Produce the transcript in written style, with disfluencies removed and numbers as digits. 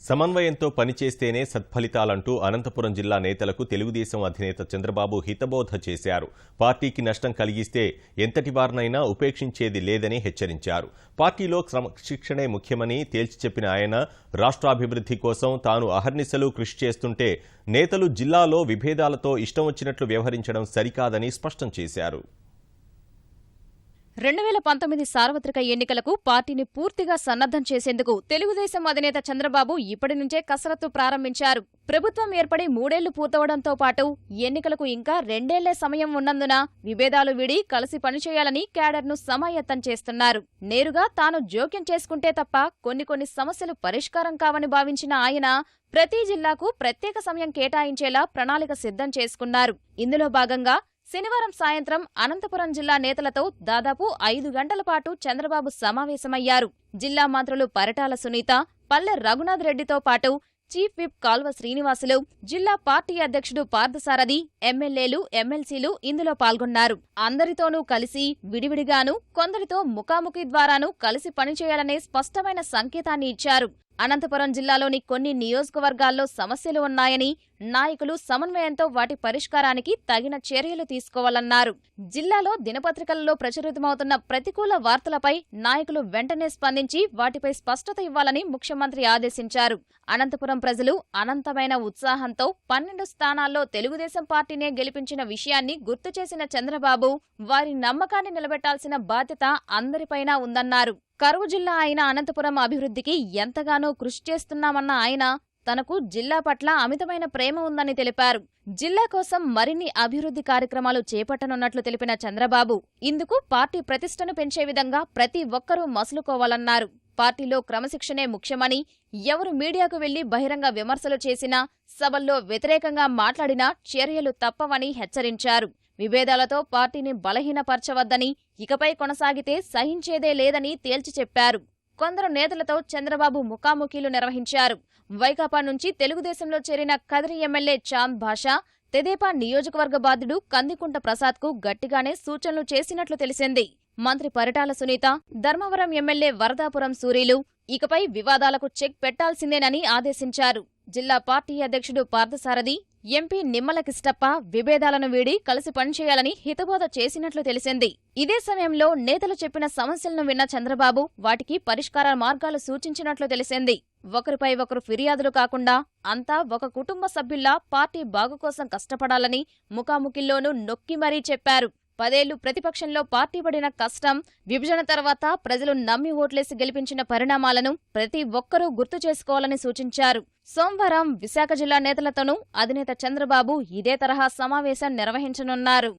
సమన్వయంతో పనిచేస్తేనే సత్ఫలితాలంటూ అనంతపురం జిల్లా నేతలకు తెలుగుదేశం అధినేత చంద్రబాబు హితబోధ చేశారు. పార్టీకి నష్టం కలిగిస్తే ఎంతటి వారినైనా ఉపేక్షించేది లేదని హెచ్చరించారు. పార్టీలో క్రమశిక్షణే ముఖ్యమని తేల్చి చెప్పిన ఆయన రాష్ట్రాభివృద్ధి కోసం తాను అహర్నిశలు కృషి చేస్తుంటే నేతలు జిల్లాలో విభేదాలతో ఇష్టం వచ్చినట్లు వ్యవహరించడం సరికాదని స్పష్టం చేశారు. 2019 సార్వత్రిక ఎన్నికలకు పార్టీని పూర్తిగా సన్నద్ధం చేసేందుకు తెలుగుదేశం అధినేత చంద్రబాబు ఇప్పటి నుంచే కసరత్తు ప్రారంభించారు. ప్రభుత్వం ఏర్పడి 3 ఏళ్లు పూర్తవడంతో పాటు ఎన్నికలకు ఇంకా 2 ఏళ్లే సమయం ఉన్నందున విభేదాలు వీడి కలిసి పనిచేయాలని క్యాడర్ను సమాయత్తం చేస్తున్నారు. నేరుగా తాను జోక్యం చేసుకుంటే తప్ప కొన్ని సమస్యలు పరిష్కారం కావని భావించిన ఆయన ప్రతి జిల్లాకు ప్రత్యేక సమయం కేటాయించేలా ప్రణాళిక సిద్ధం చేసుకున్నారు. ఇందులో భాగంగా శనివారం సాయంత్రం అనంతపురం జిల్లా నేతలతో దాదాపు 5 గంటల పాటు చంద్రబాబు సమావేశమయ్యారు. జిల్లా మంత్రులు పరిటాల సునీత, పల్లె రఘునాథ్ రెడ్డితో పాటు చీఫ్ విప్ కాల్వ శ్రీనివాసులు, జిల్లా పార్టీ అధ్యక్షుడు పార్థసారథి, ఎమ్మెల్యేలు, ఎమ్మెల్సీలు ఇందులో పాల్గొన్నారు. అందరితోనూ కలిసి విడివిడిగాను, కొందరితో ముఖాముఖి ద్వారానూ కలిసి పనిచేయాలనే స్పష్టమైన సంకేతాన్ని ఇచ్చారు. అనంతపురం జిల్లాలోని కొన్ని నియోజకవర్గాల్లో సమస్యలు ఉన్నాయని, నాయకులు సమన్వయంతో వాటి పరిష్కారానికి తగిన చర్యలు తీసుకోవాలన్నారు. జిల్లాలో దినపత్రికలలో ప్రచురితమవుతున్న ప్రతికూల వార్తలపై నాయకులు వెంటనే స్పందించి వాటిపై స్పష్టత ఇవ్వాలని ముఖ్యమంత్రి ఆదేశించారు. అనంతపురం ప్రజలు అనంతమైన ఉత్సాహంతో 12 స్థానాల్లో తెలుగుదేశం పార్టీనే గెలిపించిన విషయాన్ని గుర్తు చేసిన చంద్రబాబు వారి నమ్మకాన్ని నిలబెట్టాల్సిన బాధ్యత అందరిపైనా ఉందన్నారు. కరువు జిల్లా అయిన అనంతపురం అభివృద్ధికి ఎంతగానో కృషి చేస్తున్నామన్న ఆయన తనకు జిల్లా పట్ల అమితమైన ప్రేమ ఉందని తెలిపారు. జిల్లా కోసం మరిన్ని అభివృద్ధి కార్యక్రమాలు చేపట్టనున్నట్లు తెలిపిన చంద్రబాబు ఇందుకు పార్టీ ప్రతిష్టను పెంచే విధంగా ప్రతి ఒక్కరూ మసులుకోవాలన్నారు. పార్టీలో క్రమశిక్షణే ముఖ్యమని, ఎవరు మీడియాకు వెళ్లి బహిరంగ విమర్శలు చేసినా, సభల్లో వ్యతిరేకంగా మాట్లాడినా చర్యలు తప్పవని హెచ్చరించారు. విభేదాలతో పార్టీని బలహీనపరచవద్దని, ఇకపై కొనసాగితే సహించేదే లేదని తేల్చి చెప్పారు. కొందరు నేతలతో చంద్రబాబు ముఖాముఖీలు నిర్వహించారు. వైకాపా నుంచి తెలుగుదేశంలో చేరిన కదిరి ఎమ్మెల్యే చాంద్ భాషా, తెదేపా నియోజకవర్గ బాధ్యుడు కందికుంట ప్రసాద్కు గట్టిగానే సూచనలు చేసినట్లు తెలిసింది. మంత్రి పరిటాల సునీత, ధర్మవరం ఎమ్మెల్యే వరదాపురం సూరీలు ఇకపై వివాదాలకు చెక్ పెట్టాల్సిందేనని ఆదేశించారు. జిల్లా పార్టీ అధ్యక్షుడు పార్థసారథి, ఎంపీ నిమ్మల కిష్టప్ప విభేదాలను వీడి కలిసి పనిచేయాలని హితబోధ చేసినట్లు తెలిసింది. ఇదే సమయంలో నేతలు చెప్పిన సమస్యలను విన్న చంద్రబాబు వాటికి పరిష్కార మార్గాలు సూచించినట్లు తెలిసింది. ఒకరిపై ఒకరు ఫిర్యాదులు కాకుండా అంతా ఒక కుటుంబ సభ్యుల్లా పార్టీ బాగు కోసం కష్టపడాలని ముఖాముఖిల్లోనూ నొక్కి మరీ చెప్పారు. 10 ఏళ్లు ప్రతిపక్షంలో పార్టీ పడిన కష్టం, విభజన తర్వాత ప్రజలు నమ్మి ఓట్లేసి గెలిపించిన పరిణామాలను ప్రతి ఒక్కరూ గుర్తు చేసుకోవాలని సూచించారు. సోమవారం విశాఖ జిల్లా నేతలతోనూ అధినేత చంద్రబాబు ఇదే తరహా సమావేశం నిర్వహించనున్నారు.